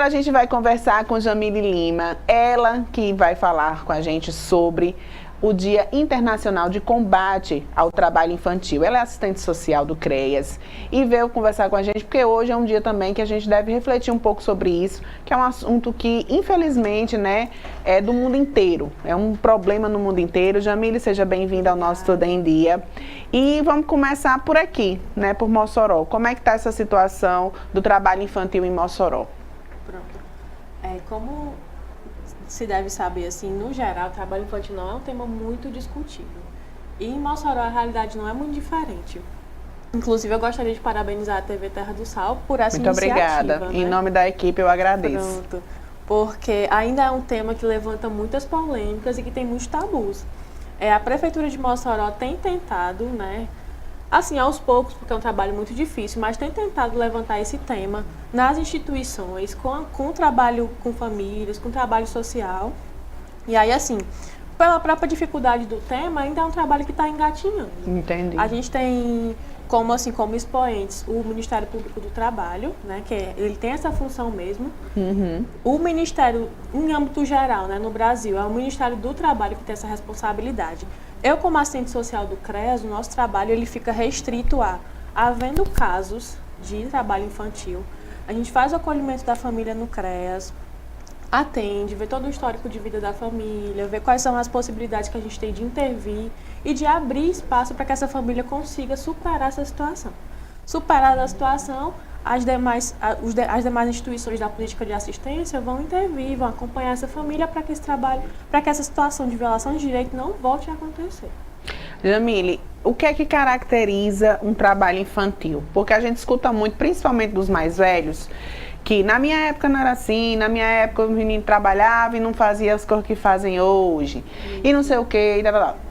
a gente vai conversar com Jamile Lima, ela que vai falar com a gente sobre o Dia Internacional de Combate ao Trabalho Infantil. Ela é assistente social do CREAS e veio conversar com a gente porque hoje é um dia também que a gente deve refletir um pouco sobre isso, que é um assunto que, infelizmente, né, é do mundo inteiro. É um problema no mundo inteiro. Jamile, seja bem-vinda ao nosso Tudo em Dia. E vamos começar por aqui, né, por Mossoró. Como é que está essa situação do trabalho infantil em Mossoró? Pronto. Como se deve saber, assim, no geral, o trabalho infantil não é um tema muito discutido. E em Mossoró a realidade não é muito diferente. Inclusive, eu gostaria de parabenizar a TV Terra do Sal por essa iniciativa. Muito obrigada. Né? Em nome da equipe, eu agradeço. Pronto. Porque ainda é um tema que levanta muitas polêmicas e que tem muitos tabus. A Prefeitura de Mossoró tem tentado, né, assim, aos poucos, porque é um trabalho muito difícil, mas tem tentado levantar esse tema nas instituições, com trabalho com famílias, com trabalho social. E aí, assim, pela própria dificuldade do tema, ainda é um trabalho que está engatinhando. Entendi. A gente tem como expoentes o Ministério Público do Trabalho, né, que ele tem essa função mesmo. Uhum. O Ministério, em âmbito geral, né, no Brasil, é o Ministério do Trabalho que tem essa responsabilidade. Eu, como assistente social do CREAS, o nosso trabalho ele fica restrito havendo casos de trabalho infantil. A gente faz o acolhimento da família no CREAS, atende, vê todo o histórico de vida da família, vê quais são as possibilidades que a gente tem de intervir e de abrir espaço para que essa família consiga superar essa situação. Superada a situação, as demais instituições da política de assistência vão intervir, vão acompanhar essa família para que essa situação de violação de direito não volte a acontecer. Jamile, o que é que caracteriza um trabalho infantil? Porque a gente escuta muito, principalmente dos mais velhos, que na minha época não era assim, na minha época os meninos trabalhavam e não faziam as coisas que fazem hoje, e não sei o quê,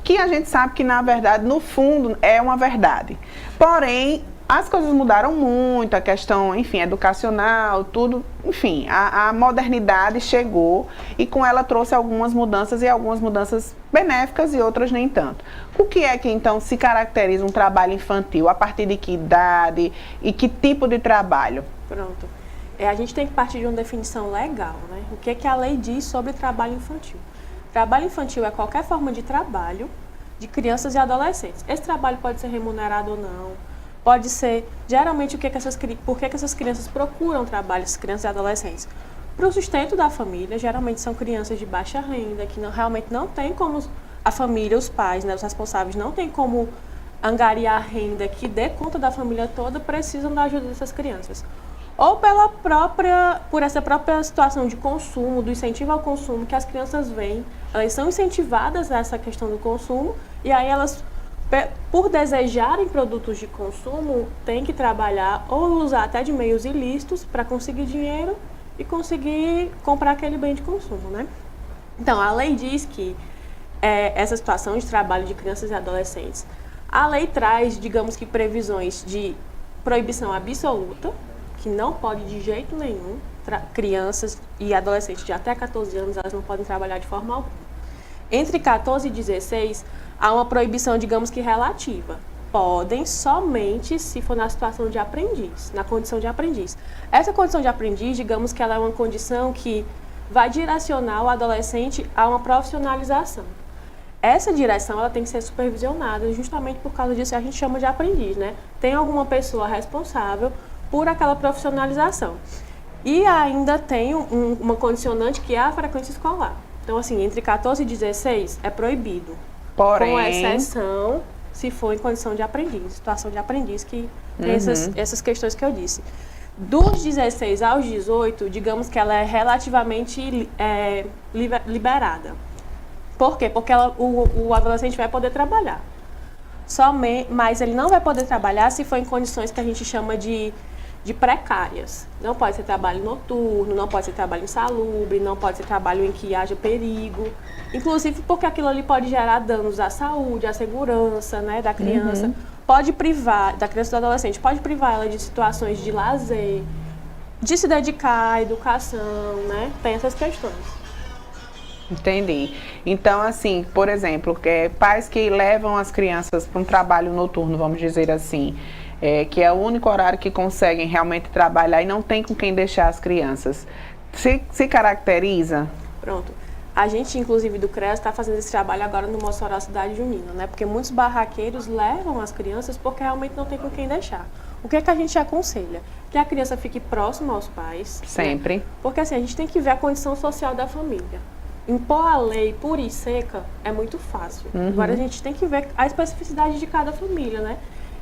que a gente sabe que na verdade, no fundo, é uma verdade. Porém, as coisas mudaram muito, a questão, enfim, educacional, tudo, enfim, a modernidade chegou e com ela trouxe algumas mudanças e algumas mudanças benéficas e outras nem tanto. O que é que então se caracteriza um trabalho infantil? A partir de que idade e que tipo de trabalho? Pronto. A gente tem que partir de uma definição legal, né? O que é que a lei diz sobre trabalho infantil? Trabalho infantil é qualquer forma de trabalho de crianças e adolescentes. Esse trabalho pode ser remunerado ou não, pode ser, geralmente, por que essas crianças procuram trabalho, essas crianças e adolescentes? Para o sustento da família, geralmente são crianças de baixa renda, que realmente não tem como, a família, os pais, né, os responsáveis, não tem como angariar renda que dê conta da família toda, precisam da ajuda dessas crianças. Ou por essa própria situação de consumo, do incentivo ao consumo que as crianças veem, elas são incentivadas a essa questão do consumo e aí elas, por desejarem produtos de consumo, têm que trabalhar ou usar até de meios ilícitos para conseguir dinheiro e conseguir comprar aquele bem de consumo, né? Então, a lei diz que essa situação de trabalho de crianças e adolescentes, a lei traz, digamos que, previsões de proibição absoluta, que não pode de jeito nenhum, crianças e adolescentes de até 14 anos, elas não podem trabalhar de forma alguma. Entre 14 e 16, há uma proibição, digamos que relativa. Podem somente se for na situação de aprendiz, na condição de aprendiz. Essa condição de aprendiz, digamos que ela é uma condição que vai direcionar o adolescente a uma profissionalização. Essa direção ela tem que ser supervisionada, justamente por causa disso a gente chama de aprendiz, né? Tem alguma pessoa responsável por aquela profissionalização. E ainda tem uma condicionante que é a frequência escolar. Então, assim, entre 14 e 16 é proibido. Porém, com exceção se for em condição de aprendiz, situação de aprendiz, que tem essas questões que eu disse. Dos 16 aos 18, digamos que ela é relativamente liberada. Por quê? Porque o adolescente vai poder trabalhar. Mas ele não vai poder trabalhar se for em condições que a gente chama de precárias. Não pode ser trabalho noturno, não pode ser trabalho insalubre, não pode ser trabalho em que haja perigo. Inclusive porque aquilo ali pode gerar danos à saúde, à segurança, né, da criança. Pode privar, da criança e do adolescente, pode privar ela de situações de lazer, de se dedicar à educação, né? Tem essas questões. Entendi. Então, assim, por exemplo, pais que levam as crianças para um trabalho noturno, vamos dizer assim, que é o único horário que conseguem realmente trabalhar e não tem com quem deixar as crianças. se caracteriza? Pronto. A gente, inclusive, do CREAS, está fazendo esse trabalho agora no Mossoró Cidade Junina, né? Porque muitos barraqueiros levam as crianças porque realmente não tem com quem deixar. O que é que a gente aconselha? Que a criança fique próxima aos pais. Sempre. Né? Porque assim, a gente tem que ver a condição social da família. Impor a lei pura e seca é muito fácil. Agora a gente tem que ver a especificidade de cada família, né?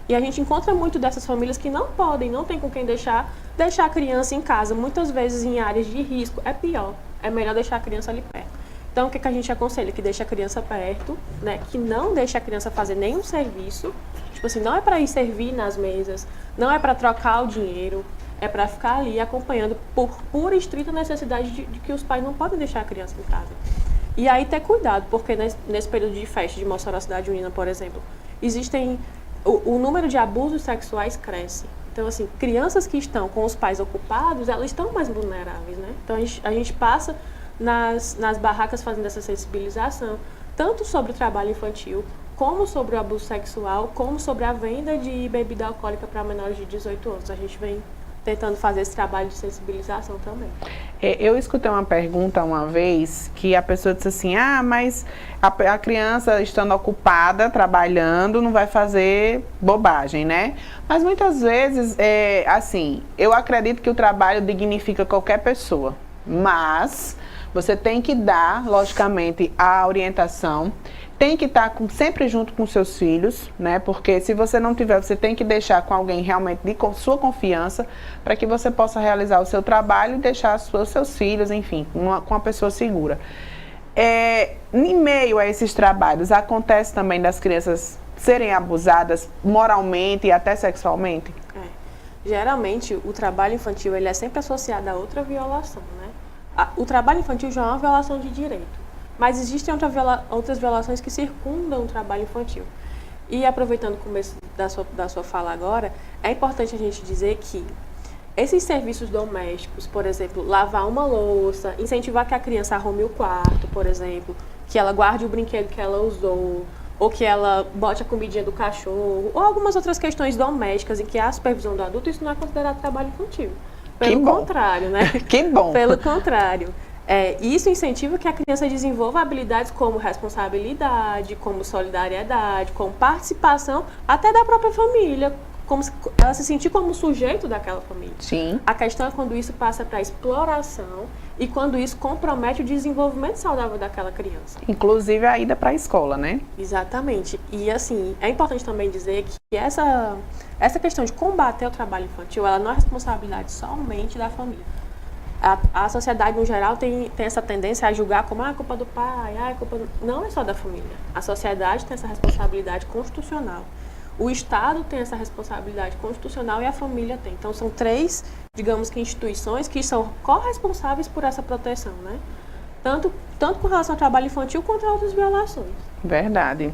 E a gente encontra muito dessas famílias que não podem, não tem com quem deixar a criança em casa. Muitas vezes em áreas de risco é pior. É melhor deixar a criança ali perto. Então, o que a gente aconselha? Que deixe a criança perto, né? Que não deixe a criança fazer nenhum serviço. Tipo assim, não é para ir servir nas mesas, não é para trocar o dinheiro, é para ficar ali acompanhando por pura e estrita necessidade de que os pais não podem deixar a criança em casa. E aí ter cuidado, porque nesse período de festa de Mossoró Cidade Junina, por exemplo, existem... O número de abusos sexuais cresce. Então, assim, crianças que estão com os pais ocupados, elas estão mais vulneráveis, né? Então, a gente passa nas barracas fazendo essa sensibilização, tanto sobre o trabalho infantil, como sobre o abuso sexual, como sobre a venda de bebida alcoólica para menores de 18 anos. A gente vem tentando fazer esse trabalho de sensibilização também. Eu escutei uma pergunta uma vez que a pessoa disse assim, mas a criança estando ocupada, trabalhando, não vai fazer bobagem, né? Mas muitas vezes, assim, eu acredito que o trabalho dignifica qualquer pessoa, mas você tem que dar, logicamente, a orientação, tem que estar sempre junto com seus filhos, né? Porque se você não tiver, você tem que deixar com alguém realmente de sua confiança para que você possa realizar o seu trabalho e deixar os seus filhos, enfim, com uma pessoa segura. Em meio a esses trabalhos, acontece também das crianças serem abusadas moralmente e até sexualmente? Geralmente, o trabalho infantil ele é sempre associado a outra violação, né? O trabalho infantil já é uma violação de direito. Mas existem outras violações que circundam o trabalho infantil. E aproveitando o começo da sua fala agora, é importante a gente dizer que esses serviços domésticos, por exemplo, lavar uma louça, incentivar que a criança arrume o quarto, por exemplo, que ela guarde o brinquedo que ela usou, ou que ela bote a comidinha do cachorro, ou algumas outras questões domésticas em que há a supervisão do adulto, isso não é considerado trabalho infantil. Pelo contrário, né? Que bom! Pelo contrário. Isso incentiva que a criança desenvolva habilidades como responsabilidade, como solidariedade, como participação, até da própria família, como ela se sentir como sujeito daquela família. Sim. A questão é quando isso passa para exploração e quando isso compromete o desenvolvimento saudável daquela criança. Inclusive a ida para a escola, né? Exatamente. E assim, é importante também dizer que essa questão de combater o trabalho infantil, ela não é responsabilidade somente da família. A sociedade, no geral, tem essa tendência a julgar como a culpa do pai, Não é só da família. A sociedade tem essa responsabilidade constitucional. O Estado tem essa responsabilidade constitucional e a família tem. Então, são três, digamos que, instituições que são corresponsáveis por essa proteção, né? Tanto com relação ao trabalho infantil quanto a outras violações. Verdade.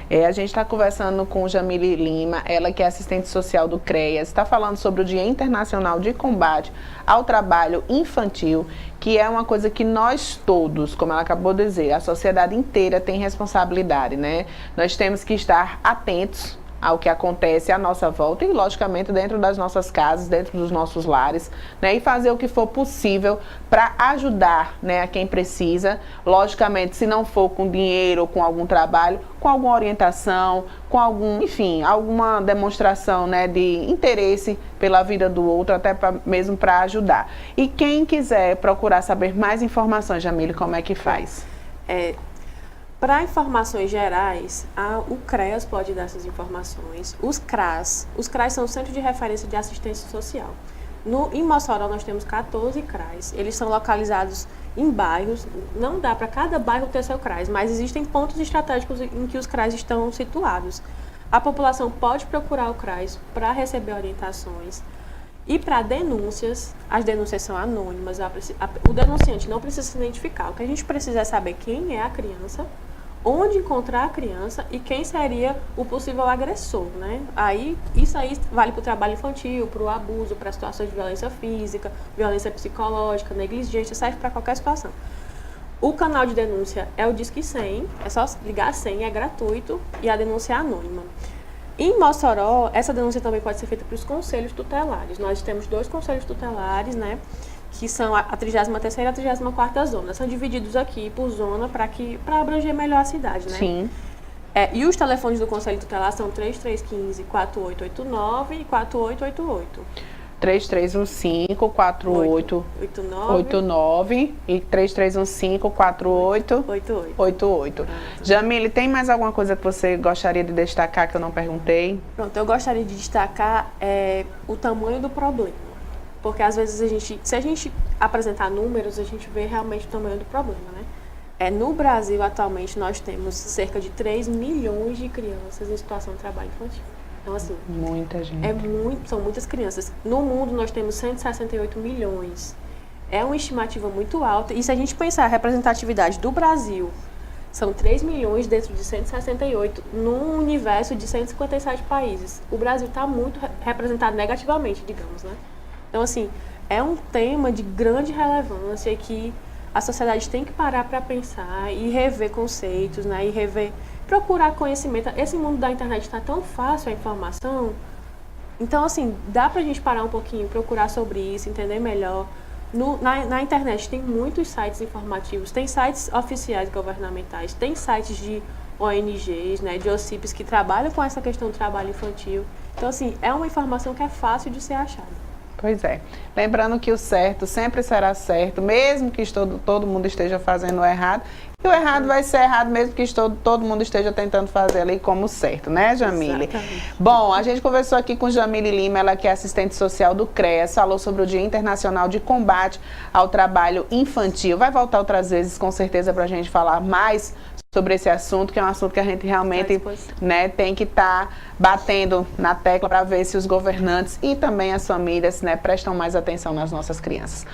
A gente está conversando com Jamile Lima, ela que é assistente social do CREAS, está falando sobre o Dia Internacional de Combate ao Trabalho Infantil, que é uma coisa que nós todos, como ela acabou de dizer, a sociedade inteira tem responsabilidade, né? Nós temos que estar atentos ao que acontece à nossa volta e, logicamente, dentro das nossas casas, dentro dos nossos lares, né, e fazer o que for possível para ajudar, né, a quem precisa, logicamente, se não for com dinheiro ou com algum trabalho, com alguma orientação, com alguma demonstração, né, de interesse pela vida do outro, até mesmo para ajudar. E quem quiser procurar saber mais informações, Jamile, como é que faz? Para informações gerais, o CREAS pode dar essas informações. Os CRAS são o Centro de Referência de Assistência Social. Em Mossoró nós temos 14 CRAs, eles são localizados em bairros, não dá para cada bairro ter seu CRAS, mas existem pontos estratégicos em que os CRAs estão situados. A população pode procurar o CRAS para receber orientações. E para denúncias, as denúncias são anônimas, o denunciante não precisa se identificar. O que a gente precisa é saber quem é a criança, onde encontrar a criança e quem seria o possível agressor, né? Isso aí vale para o trabalho infantil, para o abuso, para situações de violência física, violência psicológica, negligência, serve para qualquer situação. O canal de denúncia é o Disque 100, é só ligar 100, é gratuito e a denúncia é anônima. Em Mossoró, essa denúncia também pode ser feita para os conselhos tutelares. Nós temos 2 conselhos tutelares, né, que são a 33ª e a 34ª zona. São divididos aqui por zona para abranger melhor a cidade, né? Sim. E os telefones do Conselho Tutelar são 3315-4889 e 4888. 3315-4889 e 3315-4888. Jamile, tem mais alguma coisa que você gostaria de destacar que eu não perguntei? Pronto, eu gostaria de destacar o tamanho do problema. Porque às vezes se a gente apresentar números, a gente vê realmente o tamanho do problema, né? No Brasil, atualmente, nós temos cerca de 3 milhões de crianças em situação de trabalho infantil. Então, assim, muita gente. São muitas crianças. No mundo, nós temos 168 milhões. É uma estimativa muito alta. E se a gente pensar a representatividade do Brasil, são 3 milhões dentro de 168, num universo de 157 países. O Brasil está muito representado negativamente, digamos, né? Então, assim, é um tema de grande relevância que a sociedade tem que parar para pensar e rever conceitos, né? E procurar conhecimento. Esse mundo da internet está tão fácil a informação. Então, assim, dá para a gente parar um pouquinho, procurar sobre isso, entender melhor. Na internet tem muitos sites informativos, tem sites oficiais governamentais, tem sites de ONGs, né, de OCIPs que trabalham com essa questão do trabalho infantil. Então, assim, é uma informação que é fácil de ser achada. Pois é. Lembrando que o certo sempre será certo, mesmo que todo mundo esteja fazendo o errado. E o errado vai ser errado mesmo que todo mundo esteja tentando fazer ali como certo, né, Jamile? Exatamente. Bom, a gente conversou aqui com Jamile Lima, ela que é assistente social do CREAS, falou sobre o Dia Internacional de Combate ao Trabalho Infantil. Vai voltar outras vezes, com certeza, para a gente falar mais sobre esse assunto, que é um assunto que a gente realmente, né, tem que estar batendo na tecla para ver se os governantes e também as famílias, né, prestam mais atenção nas nossas crianças.